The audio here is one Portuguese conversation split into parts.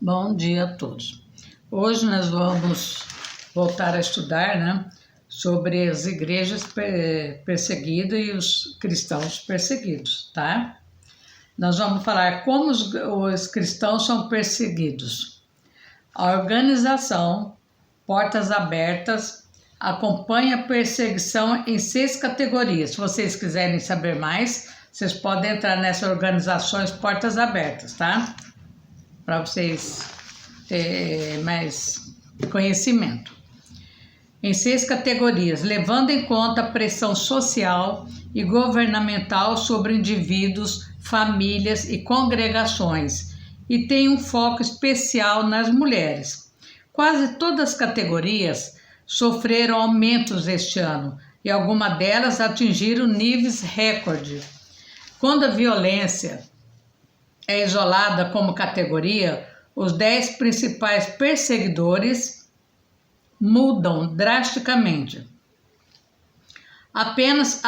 Bom dia a todos. Hoje nós vamos voltar a estudar, sobre as igrejas perseguidas e os cristãos perseguidos, tá? Nós vamos falar como os cristãos são perseguidos. A organização Portas Abertas acompanha a perseguição em 6 categorias. Se vocês quiserem saber mais, vocês podem entrar nessas organizações Portas Abertas, tá? Para vocês terem mais conhecimento. Em 6 categorias, levando em conta a pressão social e governamental sobre indivíduos, famílias e congregações, e tem um foco especial nas mulheres. Quase todas as categorias sofreram aumentos este ano, e algumas delas atingiram níveis recorde. Quando a violência é isolada como categoria, os 10 principais perseguidores mudam drasticamente. Apenas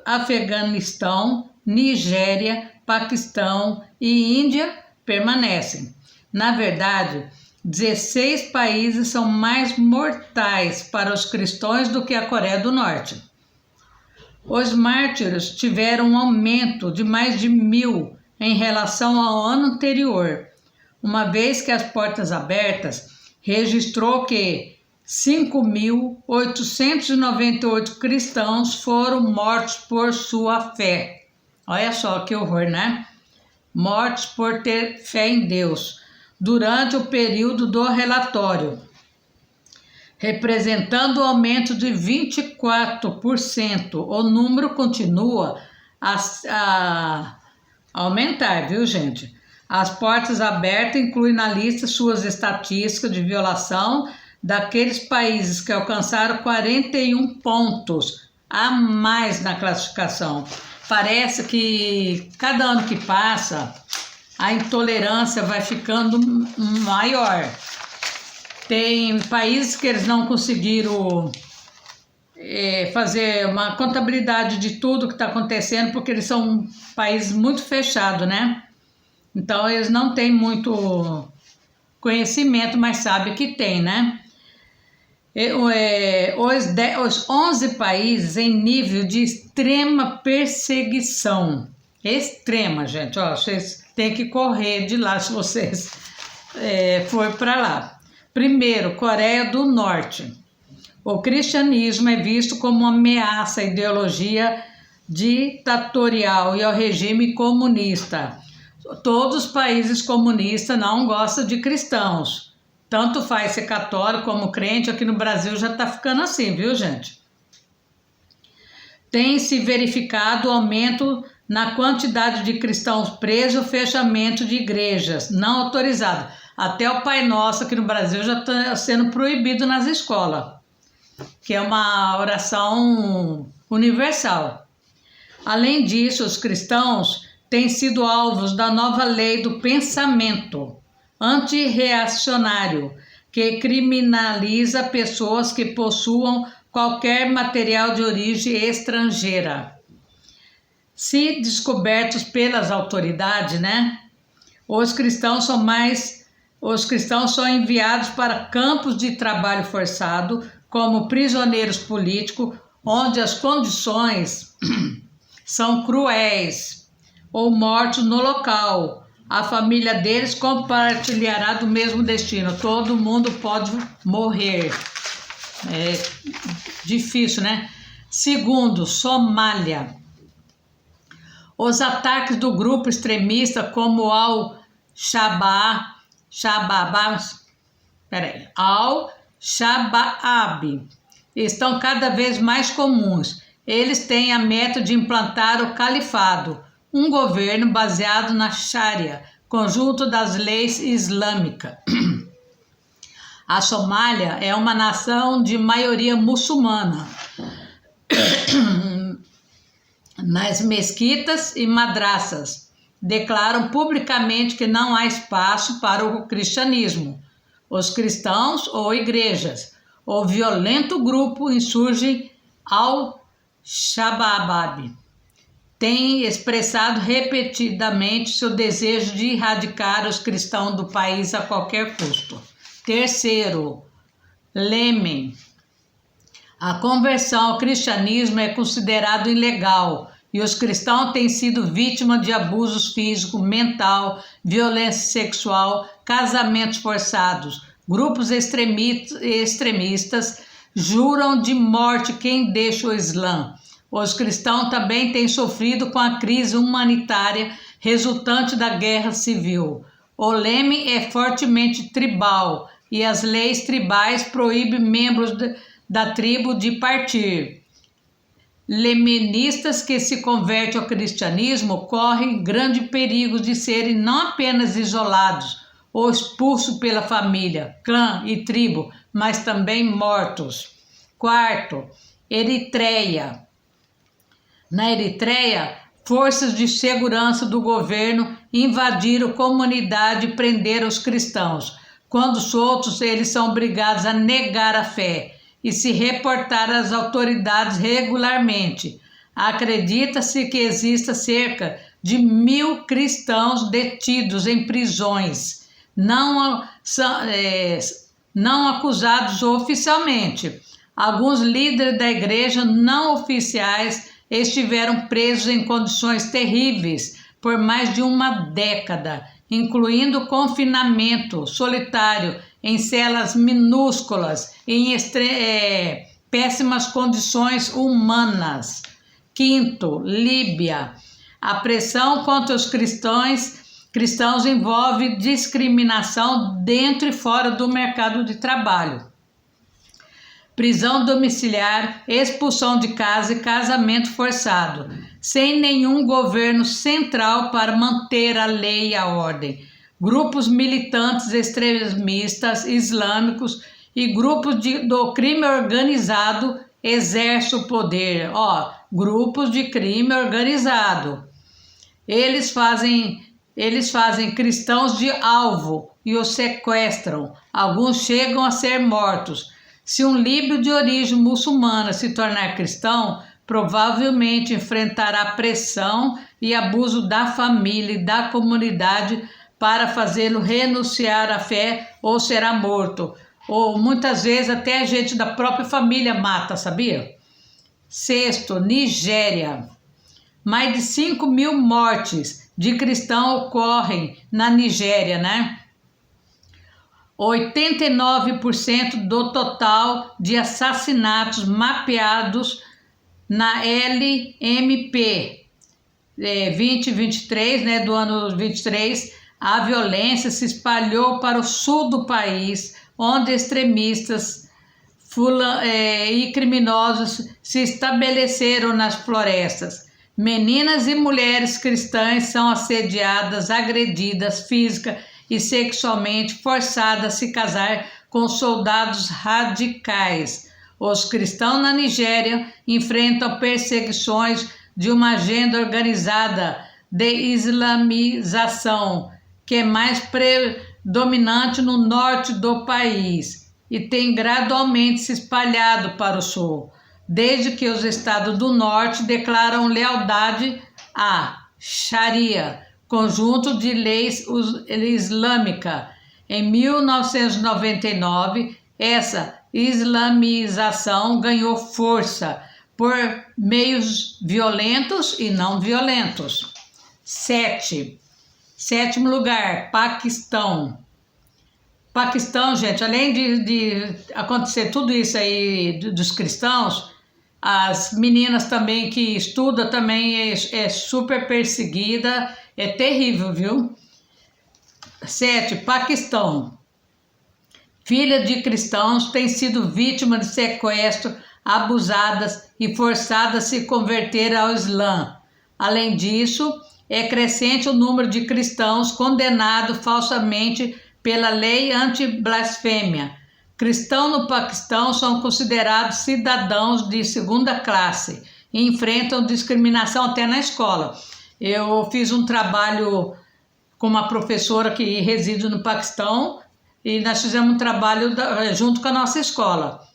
Afeganistão, Nigéria, Paquistão e Índia permanecem. Na verdade, 16 países são mais mortais para os cristãos do que a Coreia do Norte. Os mártires tiveram um aumento de mais de 1.000 em relação ao ano anterior, uma vez que as Portas Abertas registrou que 5.898 cristãos foram mortos por sua fé. Olha só que horror, né? Mortos por ter fé em Deus, durante o período do relatório, representando o aumento de 24%. O número continua a aumentar, viu, gente? As Portas Abertas incluem na lista suas estatísticas de violação daqueles países que alcançaram 41 pontos a mais na classificação. Parece que cada ano que passa, a intolerância vai ficando maior. Tem países que eles não conseguiram fazer uma contabilidade de tudo que está acontecendo, porque eles são países muito fechados, né? Então eles não têm muito conhecimento, mas sabem que tem, né? Os 11 países em nível de extrema perseguição. Extrema, gente. Ó, vocês têm que correr de lá se vocês for para lá. Primeiro, Coreia do Norte. O cristianismo é visto como uma ameaça à ideologia ditatorial e ao regime comunista. Todos os países comunistas não gostam de cristãos. Tanto faz ser católico como crente, aqui no Brasil já está ficando assim, viu, gente? Tem se verificado o aumento na quantidade de cristãos presos, o fechamento de igrejas não autorizadas. Até o Pai Nosso aqui no Brasil já está sendo proibido nas escolas, que é uma oração universal. Além disso, os cristãos têm sido alvos da nova lei do pensamento antirreacionário, que criminaliza pessoas que possuam qualquer material de origem estrangeira. Se descobertos pelas autoridades, os cristãos são enviados para campos de trabalho forçado como prisioneiros políticos, onde as condições são cruéis, ou mortos no local. A família deles compartilhará do mesmo destino. Todo mundo pode morrer. É difícil, né? Segundo, Somália. Os ataques do grupo extremista como Al-Shabaab estão cada vez mais comuns. Eles têm a meta de implantar o califado, um governo baseado na Sharia, conjunto das leis islâmicas. A Somália é uma nação de maioria muçulmana. Nas mesquitas e madraças, declaram publicamente que não há espaço para o cristianismo, os cristãos ou igrejas. O violento grupo insurge Al-Shabaab tem expressado repetidamente seu desejo de erradicar os cristãos do país a qualquer custo. Terceiro, Leme. A conversão ao cristianismo é considerado ilegal e os cristãos têm sido vítimas de abusos físico, mental, violência sexual, casamentos forçados. Grupos extremistas juram de morte quem deixa o Islã. Os cristãos também têm sofrido com a crise humanitária resultante da guerra civil. O leme é fortemente tribal e as leis tribais proíbem membros da tribo de partir. Leministas que se convertem ao cristianismo correm grande perigo de serem não apenas isolados ou expulsos pela família, clã e tribo, mas também mortos. Quarto, Eritreia. Na Eritreia, forças de segurança do governo invadiram comunidade e prenderam os cristãos. Quando soltos, eles são obrigados a negar a fé e se reportar às autoridades regularmente. Acredita-se que exista cerca de 1.000 cristãos detidos em prisões, não acusados oficialmente. Alguns líderes da igreja não oficiais estiveram presos em condições terríveis por mais de uma década, incluindo confinamento solitário em celas minúsculas e em péssimas condições humanas. Quinto, Líbia. A pressão contra os cristãos envolve discriminação dentro e fora do mercado de trabalho. Prisão domiciliar, expulsão de casa e casamento forçado, sem nenhum governo central para manter a lei e a ordem. Grupos militantes extremistas islâmicos e grupos do crime organizado exercem o poder. Grupos de crime organizado. Eles fazem cristãos de alvo e os sequestram. Alguns chegam a ser mortos. Se um líbio de origem muçulmana se tornar cristão, provavelmente enfrentará pressão e abuso da família e da comunidade para fazê-lo renunciar à fé ou será morto. Ou muitas vezes até a gente da própria família mata, sabia? Sexto, Nigéria. Mais de 5.000 mortes de cristãos ocorrem na Nigéria, né? 89% do total de assassinatos mapeados na LMP 2023, né, do ano 23, a violência se espalhou para o sul do país, onde extremistas e criminosos se estabeleceram nas florestas. Meninas e mulheres cristãs são assediadas, agredidas física e sexualmente, forçadas a se casar com soldados radicais. Os cristãos na Nigéria enfrentam perseguições de uma agenda organizada de islamização, que é mais predominante no norte do país e tem gradualmente se espalhado para o sul, desde que os estados do norte declaram lealdade à Sharia, conjunto de leis islâmica. Em 1999, essa islamização ganhou força por meios violentos e não violentos. Sétimo lugar, Paquistão. Paquistão, gente, além de acontecer tudo isso aí dos cristãos, as meninas também que estudam também é super perseguida, é terrível, viu? 7. Paquistão. Filhas de cristãos têm sido vítimas de sequestro, abusadas e forçadas a se converter ao Islã. Além disso, é crescente o número de cristãos condenados falsamente pela lei anti-blasfêmia. Cristãos no Paquistão são considerados cidadãos de segunda classe e enfrentam discriminação até na escola. Eu fiz um trabalho com uma professora que reside no Paquistão e nós fizemos um trabalho junto com a nossa escola.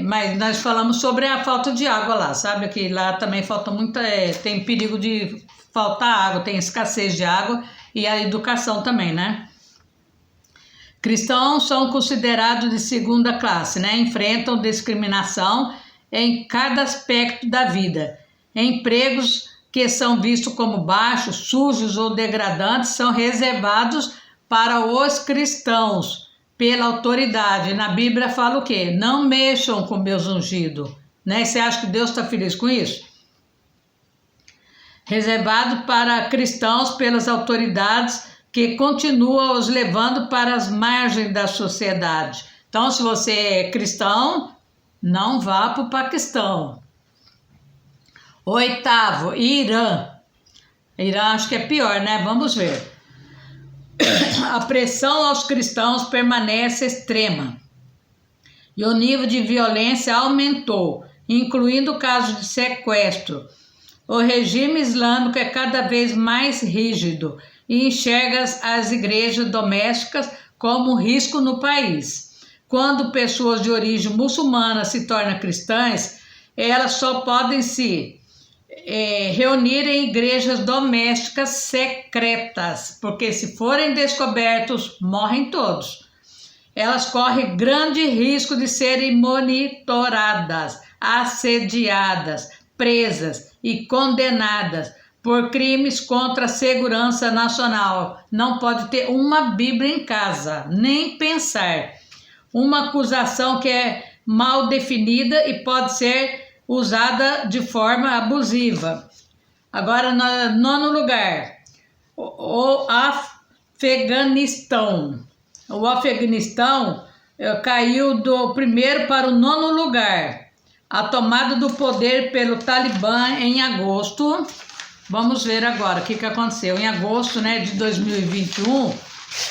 Mas nós falamos sobre a falta de água lá, sabe? Que lá também falta muita, tem perigo de faltar água, tem escassez de água e a educação também, né? Cristãos são considerados de segunda classe, né? Enfrentam discriminação em cada aspecto da vida. Empregos que são vistos como baixos, sujos ou degradantes são reservados para os cristãos pela autoridade. Na Bíblia fala o quê? Não mexam com meus ungidos. Né? Você acha que Deus está feliz com isso? Reservado para cristãos pelas autoridades que continuam os levando para as margens da sociedade. Então, se você é cristão, não vá para o Paquistão. 8º, Irã. Irã acho que é pior, né? Vamos ver. A pressão aos cristãos permanece extrema e o nível de violência aumentou, incluindo casos de sequestro. O regime islâmico é cada vez mais rígido e enxerga as igrejas domésticas como um risco no país. Quando pessoas de origem muçulmana se tornam cristãs, elas só podem se reunir em igrejas domésticas secretas, porque se forem descobertos, morrem todos. Elas correm grande risco de serem monitoradas, assediadas, presas e condenadas por crimes contra a segurança nacional. Não pode ter uma Bíblia em casa, nem pensar. Uma acusação que é mal definida e pode ser usada de forma abusiva. Agora, no 9º lugar, o Afeganistão. O Afeganistão caiu do 1º para o 9º lugar. A tomada do poder pelo Talibã em agosto. Vamos ver agora o que aconteceu. Em agosto, né, de 2021,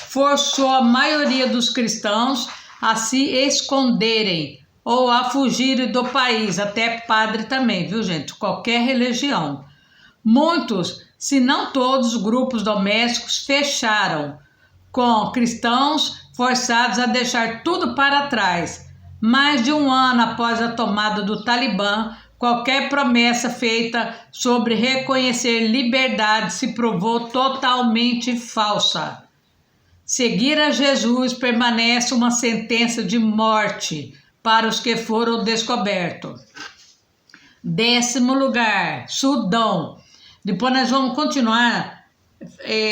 forçou a maioria dos cristãos a se esconderem ou a fugirem do país, até padre também, viu gente? Qualquer religião. Muitos, se não todos, os grupos domésticos fecharam, com cristãos forçados a deixar tudo para trás. Mais de um ano após a tomada do Talibã, qualquer promessa feita sobre reconhecer liberdade se provou totalmente falsa. Seguir a Jesus permanece uma sentença de morte para os que foram descobertos. 10º lugar, Sudão. Depois nós vamos continuar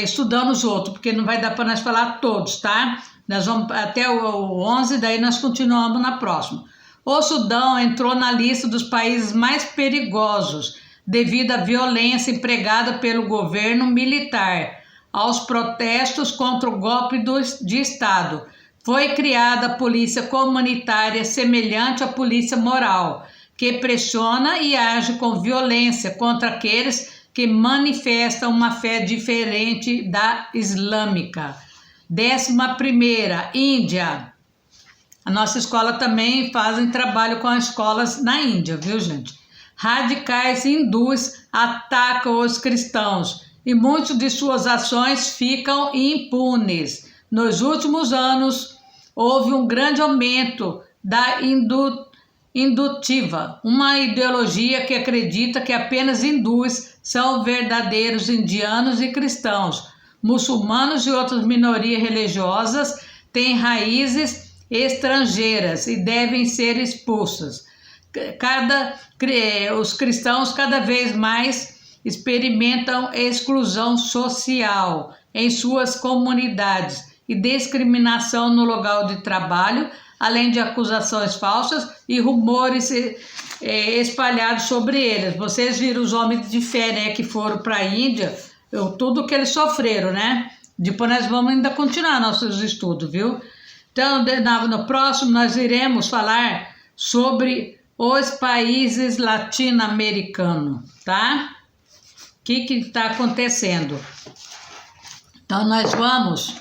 estudando os outros, porque não vai dar para nós falar todos, tá? Nós vamos até o 11, daí nós continuamos na próxima. O Sudão entrou na lista dos países mais perigosos devido à violência empregada pelo governo militar aos protestos contra o golpe de Estado. Foi criada a polícia comunitária semelhante à polícia moral, que pressiona e age com violência contra aqueles que manifestam uma fé diferente da islâmica. 11ª, Índia. A nossa escola também faz trabalho com as escolas na Índia, viu gente? Radicais hindus atacam os cristãos e muitas de suas ações ficam impunes. Nos últimos anos, houve um grande aumento da indutiva, uma ideologia que acredita que apenas hindus são verdadeiros indianos e cristãos. Muçulmanos e outras minorias religiosas têm raízes estrangeiras e devem ser expulsas. Os cristãos cada vez mais experimentam exclusão social em suas comunidades e discriminação no local de trabalho, além de acusações falsas e rumores espalhados sobre eles. Vocês viram os homens de fé, né, que foram para a Índia, tudo que eles sofreram, né? Depois nós vamos ainda continuar nossos estudos, viu? Então, no próximo nós iremos falar sobre os países latino-americanos, tá? O que está acontecendo? Então, nós vamos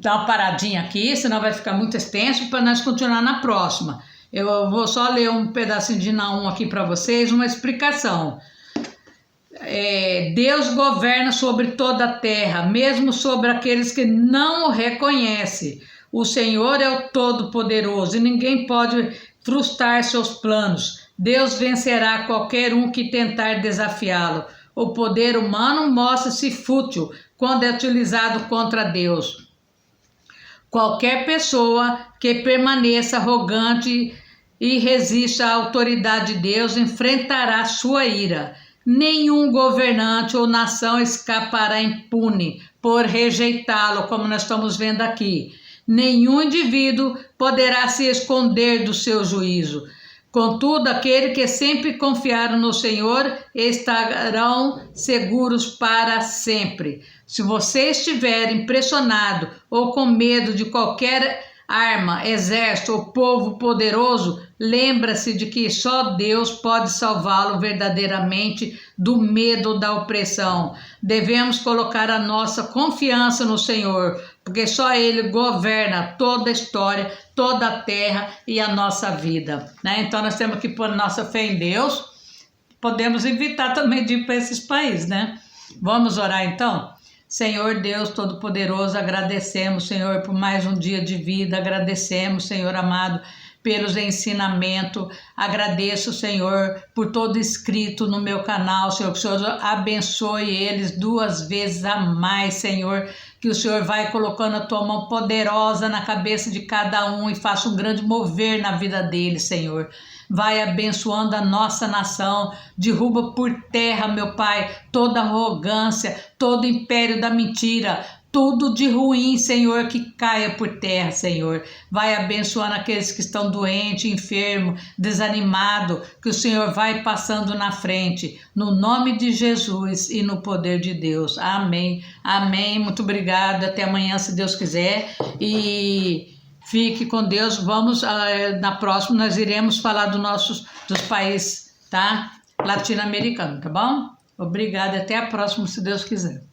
dar uma paradinha aqui, senão vai ficar muito extenso, para nós continuar na próxima. Eu vou só ler um pedacinho de Naum aqui para vocês, uma explicação. Deus governa sobre toda a terra, mesmo sobre aqueles que não o reconhecem. O Senhor é o Todo-Poderoso e ninguém pode frustrar seus planos. Deus vencerá qualquer um que tentar desafiá-lo. O poder humano mostra-se fútil quando é utilizado contra Deus. Qualquer pessoa que permaneça arrogante e resista à autoridade de Deus enfrentará sua ira. Nenhum governante ou nação escapará impune por rejeitá-lo, como nós estamos vendo aqui. Nenhum indivíduo poderá se esconder do seu juízo. Contudo, aqueles que sempre confiaram no Senhor estarão seguros para sempre. Se você estiver impressionado ou com medo de qualquer arma, exército ou povo poderoso, lembra-se de que só Deus pode salvá-lo verdadeiramente do medo ou da opressão. Devemos colocar a nossa confiança no Senhor, porque só Ele governa toda a história, toda a terra e a nossa vida, né? Então nós temos que pôr nossa fé em Deus. Podemos evitar também de ir para esses países, né? Vamos orar então? Senhor Deus Todo-Poderoso, agradecemos, Senhor, por mais um dia de vida, agradecemos, Senhor amado, pelos ensinamentos, agradeço, Senhor, por todo inscrito no meu canal, Senhor, que o Senhor abençoe eles 2 vezes a mais, Senhor, que o Senhor vai colocando a tua mão poderosa na cabeça de cada um e faça um grande mover na vida deles, Senhor. Vai abençoando a nossa nação, derruba por terra, meu Pai, toda arrogância, todo império da mentira, tudo de ruim, Senhor, que caia por terra, Senhor. Vai abençoando aqueles que estão doentes, enfermos, desanimados, que o Senhor vai passando na frente, no nome de Jesus e no poder de Deus. Amém, amém, muito obrigada, até amanhã, se Deus quiser, e fique com Deus. Vamos, na próxima, nós iremos falar dos países, tá? Latino-americanos, tá bom? Obrigada, até a próxima, se Deus quiser.